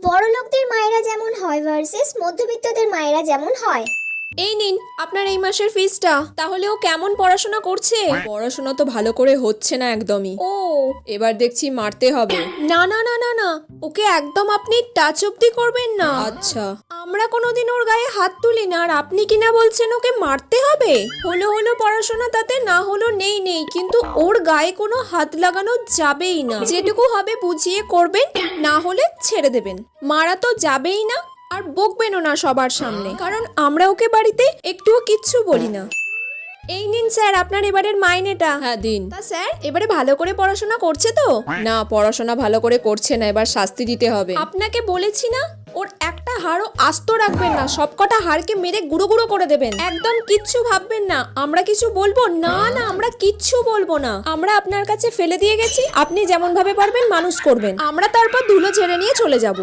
বড়লোকদের মায়েরা যেমন হয় ভার্সেস মধ্যবিত্তদের মায়েরা যেমন হয়। এই নিন আপনার এই মাসের ফিসটা। তাহলে ও কেমন পড়াশোনা করছে? পড়াশোনা তো ভালো করে হচ্ছে না একদমই। ও এবার দেখছি মারতে হবে। না না না না না, ওকে একদম আপনি টাচ অব্দি করবেন না। আচ্ছা, আমরা কোনোদিন ওর গায়ে হাত তুলি না, আর আপনি কিনা বলছেন ওকে মারতে হবে? হলো হলো পড়াশোনা, তাতে না হলো নেই নেই, কিন্তু ওর গায়ে কোনো হাত লাগানো যাবেই না। যেটুকু হবে বুঝিয়ে করবেন, না হলে ছেড়ে দেবেন। মারা তো যাবেই না, আর বকবেনও না সবার সামনে, কারণ আমরা ওকে বাড়িতে একটুও কিচ্ছু বলি না। এই নিন স্যার আপনার এবারের মাইনেটা। হ্যাঁ দিন। তা স্যার এবারে ভালো করে পড়াশোনা করছে তো? না, পড়াশোনা ভালো করে করছে না, এবার শাস্তি দিতে হবে। আপনাকে বলেছি না, ওর একটা হাড়ও আস্ত রাখবেন না, সবকটা হাড়কে মেরে গুঁড়ো গুঁড়ো করে দেবেন। একদম কিচ্ছু ভাববেন না। আমরা কিছু বলবো না? না, আমরা কিচ্ছু বলবো না। আমরা আপনার কাছে ফেলে দিয়ে গেছি, আপনি যেমন ভাবে পারবেন মানুষ করবেন, আমরা তারপর ধুলো ঝেড়ে নিয়ে চলে যাব।